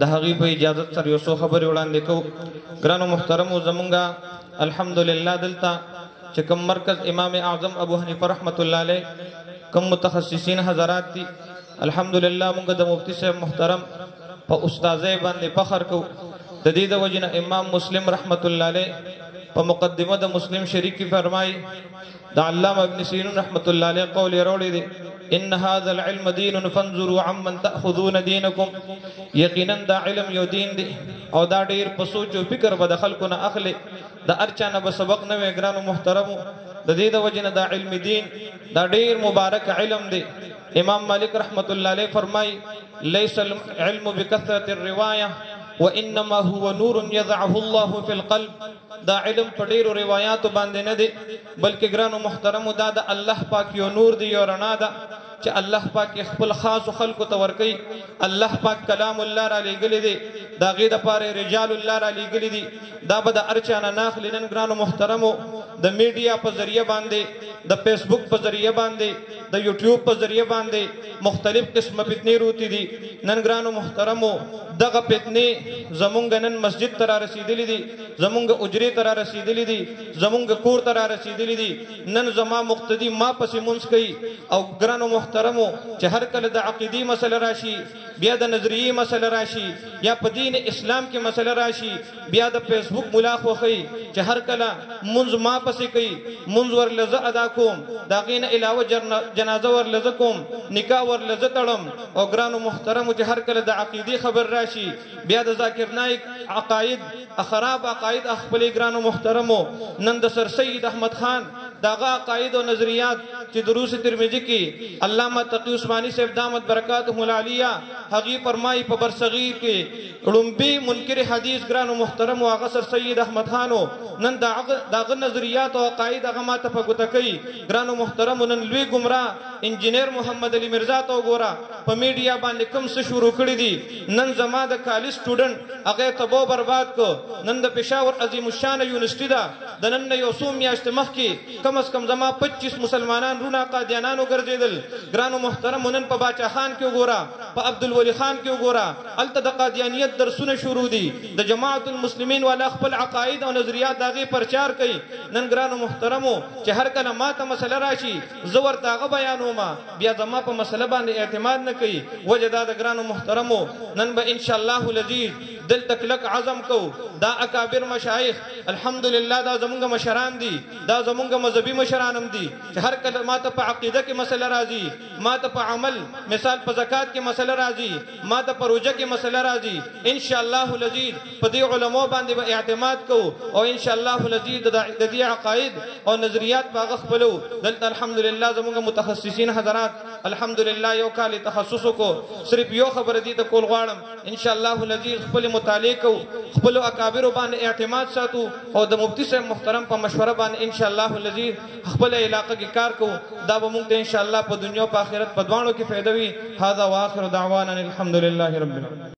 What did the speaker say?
د هغې په اجازت سره یو څو خبرې وړاندې کوو. ګرانو محترمو، زمونږه الحمدلله دلته چې کوم مرکز امام اعظم ابو حنیفه رحمت الله علیه کوم متخصصین حضرات دي، الحمدلله مونږ د مفتی صاحب محترم په استاذۍ باندې فخر کوو. د دې د وجې نه امام مسلم رحمت الله علیه په مقدمه د مسلم شریف کې فرمایي، د علامه ابن سیرین رحمت الله علیه قول یې راوړی دی: ان هذا العلم دین فانظروا عمن تاخذون دینکم. یقینا دا علم یو دین دی او دا ډیر په سوچ او فکر به د خلکو نه اخلي، د ارچا نه به سبق نه وي. ګرانو محترمو، د دې د وجې نه دا علم دین دا ډیر مبارک علم دی. امام مالک رحمت الله علیه فرمای: ليس العلم بكثرة الروايه وانما هو نور يضعه الله في القلب. دا علم په ډیرو روایاتو باندې نه دی، بلکې ګرانو محترمو دا د الله پاک یو نور دی، یو رڼا ده چې الله پاک خپل خاص خلکو ته ورکوي. الله پاک کلام الله را لېږلی دی، د هغې دپاره رجال الله را لېږلي دي. دا به د هر چا نه ناخلي. نن ګرانو محترمو د میډیا په ذریعه باندې، د فیسبوک په ذریعه باندې، د یوټیوب په ذریعه باندې مختلف قسمه فتنې روتې دي. نن ګرانو محترمو دغه فتنې زمونږ نن مسجد ته را رسېدلي دي، زمونږ اجرې ته را رسېدلي دي، زمونږ کور ته را رسېدلي دي. نن زما مقتدي ما پسې مونځ کوي. او ګرانو محترمو چې هر کله د عقیدي مسله راشي، بیا د نظریې مسله راشي، یا په دین اسلام کې مسله راشي، بیا د فیسبوک ملا خوښوي چې هر کله مونځ ما پسې کوي، مونځ ورله زه ادا کوم، د هغې نه علاوه جنازه ورله زه کوم، نکاح ورله زه تړم. او ګرانو محترمو چې هر کله د عقیدې خبر راشي، بیا د ذاکر نایک عقاید خراب عقاید خپلې. ګرانو محترمو نن د سر سید احمد خان داغه عقاید او نظریات چې دروس ترمذی کې علامه تقی عثماني صاحب دامت برکاتهم العالیه هغې فرمایي په برصغیر کې ړومبي منکر حدیث ګرانو محترمو هغه سر سید احمد خانو. نن داغه نظریات او عقاید هغه ماته په ګوته کوي. ګرانو محترمو نن لوی ګمراه انجینیر محمد علي مرزا ته وګوره په میډیا باندې کوم څه شروع کړي دي. نن زما د کالج سټوډنټ هغه تباہ برباد کو. نن د پېښور عظیم الشان یونیورسټي ده، د نن نه یو څو میاشتې مخکې کم از کم زما 25 مسلمانان رونه قادیانانو ګرځېدل. ګرانو محترمو نن په باچا خان کې وګوره، په عبدالولي خان کې وګوره، هلته د قادیانیت درسونه شروع دي. د جماعت المسلمین والا خپل عقاید او نظریات د هغې پرچار کوي. نن ګرانو محترمو چې هر کله ما ته مسله راشي زه ورته هغه بیانومه، بیا زما په مسله باندې اعتماد نه کوي. وجه دا د ګرانو محترمو نن به انشاءالله العزیز دلته کلک عزم کو. دا اکابر مشایخ الحمدلله دا زمونږ مشران دي، دا زمونږ مذهبي مشران هم دي چې هر کله ماته په عقیده کې مسله راځي، ماته په عمل مثال په زکات کې مسله راځي، ماته په روژه کې مسله راځي، انشاءالله العزیز په دې علماء باندې به اعتماد کوو او انشاءالله العزیز د دې عقاید او نظریات به هغه خپلو. دلته الحمدلله زمونږ متخصصین حضرات الحمدلله یو کال تخصص کو. صرف یو خبره دې ته کول غواړم، انشاءالله العزیز خپل مطالعه کو، خپلو اکابرو باندې اعتماد ساتو او د مفتی صاحب محترم په مشوره باندې انشاءالله العزیز خپل علاقه کې کار کو. دا به موږ ته انشاءالله په دنیا او په آخرت په دواړو کې فایده وي. هذا واخر دعوانا الحمدلله رب العالمین.